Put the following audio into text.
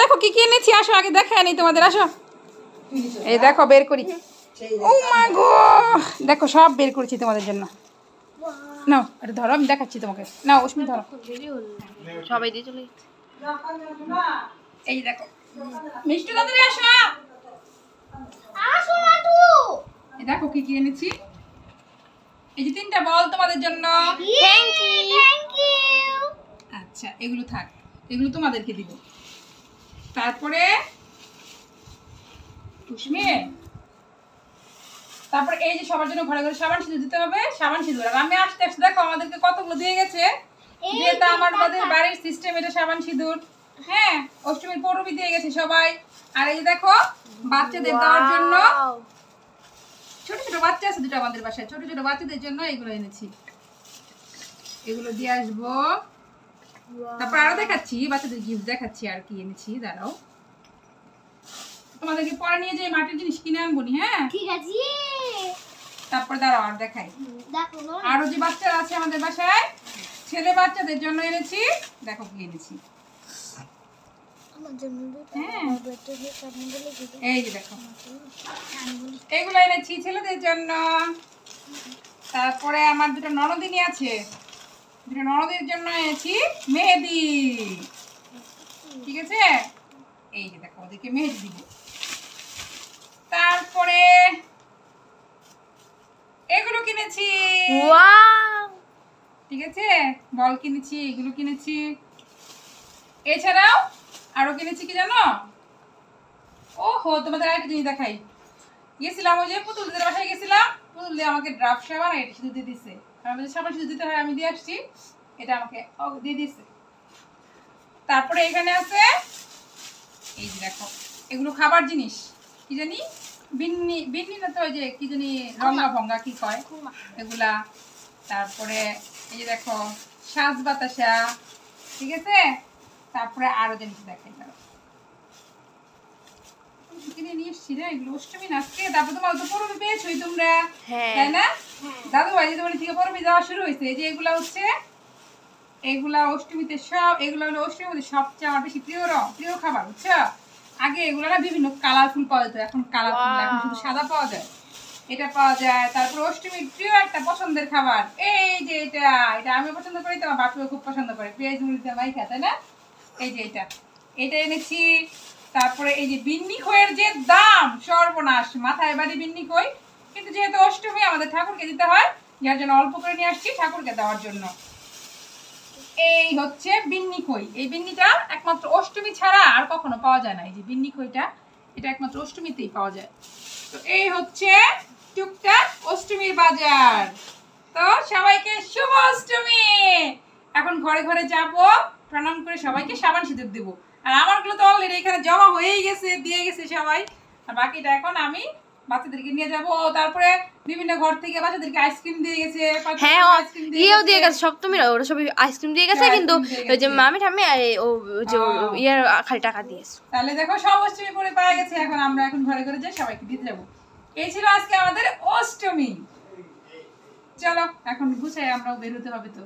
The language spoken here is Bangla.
দেখো কি কি এনেছি, আসো আগে দেখাই নি তোমাদের, আসো। এই দেখো বের করি, ও মা গো, দেখো সব বের করেছি তোমাদের জন্য। নাও এটা ধরো, আমি দেখাচ্ছি তোমাকে, নাও অস্মি ধরো, সবাই দিয়ে চলে গেছে। এই দেখো মিষ্টি দাদুরে আসো, আসো নাটু, এই দেখো কি কি এনেছি। এই যে 3টা বল তোমাদের জন্য। Thank you. আচ্ছা এগুলো থাক, এগুলো তোমাদেরকে দিব। তারপরে তারপরে এই যে সবার জন্য ঘরে ঘরে সাবান সিঁদুর দিতে হবে, সাবান সিঁদুর। আর আমি আসতে আসতে দেখো আমাদেরকে কতগুলো দিয়ে গেছে, যেটা আমাদের বাড়ির সিস্টেম, এটা সাবান সিঁদুর। হ্যাঁ, অষ্টমীর পরবি দিয়ে গেছে সবাই। আর এই যে দেখো বাচ্চাদের দেওয়ার জন্য, ছোট ছোট বাচ্চা আছে দুটো আমাদের বাসায়, ছোট ছোট বাচ্চাদের জন্য এগুলো এনেছি, এগুলো দিয়ে আসবো। তারপর আরো দেখাচ্ছি বাচ্চাদের গিফট দেখাচ্ছি আর কি এনেছি, দাঁড়াও তোমাদেরকে পরে নিয়ে যাই মাটির জিনিস কিনে আনবো নি। হ্যাঁ ঠিক আছে, তারপর দাঁড়াও আর দেখাই। দেখো আরো যে বাচ্চারা আছে আমাদের বাসায়, ছেলে বাচ্চাদের জন্য এনেছি, দেখো কি এনেছি। আমার জন্য হ্যাঁ এই যে দেখো এগুলো এনেছি ছেলেদের জন্য। তারপরে আমার দুটো ননদিনী আছে, দুটো ননদের জন্য এনেছি মেহেদি, ঠিক আছে। এই যে দেখো ওদেরকে মেহেদি দিব। তারপরে এগুলো কিনেছি, ওয়াও, ঠিক আছে, বল কিনেছি, এগুলো কিনেছি। এছাড়াও আরো কিনেছি কি জানো, ওহো তোমাদের আরেকটা জিনিস দেখাই। গেছিলাম ওই যে পুতুলদের বাসায় গেছিলাম, পুতুল দিয়ে আমাকে ড্রাফট সাবান এটা শুধু দিয়ে দিছে, আমাদের সাবান শুধু দিতে হয়, আমি দিয়ে আসছি, এটা আমাকে দিয়ে দিছে। তারপরে এখানে আছে এই যে দেখো, এগুলো খাবার জিনিস, কি জানি বিন্নি, বিন্নি না তো ওই যে কি জানি রঙা ভঙ্গা কি কয় এগুলা। তারপরে এই যে দেখো সাজ বাতাসা, ঠিক আছে। তারপরে আরো জিনিস দেখাই, কিনে নিয়ে এসছি রে, এগুলো অষ্টমী আজকে। তারপর তোমার তো পরবি পেয়েছোই তোমরা, তাই না? দাদু ভাই দিদিমণি থেকে পরবি দেওয়া শুরু হয়েছে। এই যে এগুলা হচ্ছে, এগুলা অষ্টমীতে সব, এগুলো হলো অষ্টমীর মধ্যে সবচেয়ে আমার বেশি প্রিয় খাবার, বুঝছো। আগে এগুলো না বিভিন্ন কালারফুল পাওয়া যেত, এখন কালারফুল, এখন শুধু সাদা পাওয়া যায়, এটা পাওয়া যায়। তারপর অষ্টমীর প্রিয় একটা পছন্দের খাবার এই যে এটা, এটা আমি পছন্দ করি, তোমার বাপিও খুব পছন্দ করে, পেঁয়াজ মুড়িতে মাইখা, তাই না? এই যে এটা এনেছি। তারপরে এই যে বিন্নি খইয়ের যে দাম, সর্বনাশ, মাথায় বাড়ি বিন্নি খই, কিন্তু যেহেতু অষ্টমী আমাদের ঠাকুরকে দিতে হয়, যার জন্য অল্প করে নিয়ে আসছি ঠাকুরকে দেওয়ার জন্য। এই হচ্ছে বিন্নি খই, এই বিন্নিটা একমাত্র অষ্টমী ছাড়া আর কখনো পাওয়া যায় না। এই যে বিন্নি খইটা, এটা একমাত্র অষ্টমীতেই পাওয়া যায়। তো এই হচ্ছে টুকটাক অষ্টমীর বাজার। তো সবাইকে শুভ অষ্টমী। এখন ঘরে ঘরে যাবো, প্রণাম করে সবাইকে সাবান সিঁদুর দেবো। আর আমারগুলো তো অলরেডি এখানে জমা হয়েই গেছে, দিয়ে গেছে সবাই। আর বাকিটা এখন আমি বাচ্চাদেরকে নিয়ে যাবো। তারপরে বিভিন্ন ঘর থেকে বাচ্চাদেরকে আইসক্রিম দিয়ে গেছে, হ্যাঁ ইয়েও দিয়ে গেছে, সপ্তমীরা ওরা সবাই আইসক্রিম দিয়ে গেছে, কিন্তু ওই যে মামি ঠাম্মি আর ও যে ইয়ার খালি টাকা দিয়েছে। তাহলে দেখো সব অষ্টমী পরে পাওয়া গেছে। এখন আমরা এখন ঘরে ঘরে যাই সবাইকে দিতে যাবো। এই ছিল আজকে আমাদের অষ্টমী। চলো এখন গুছাই, আমরাও বের হতে হবে তো।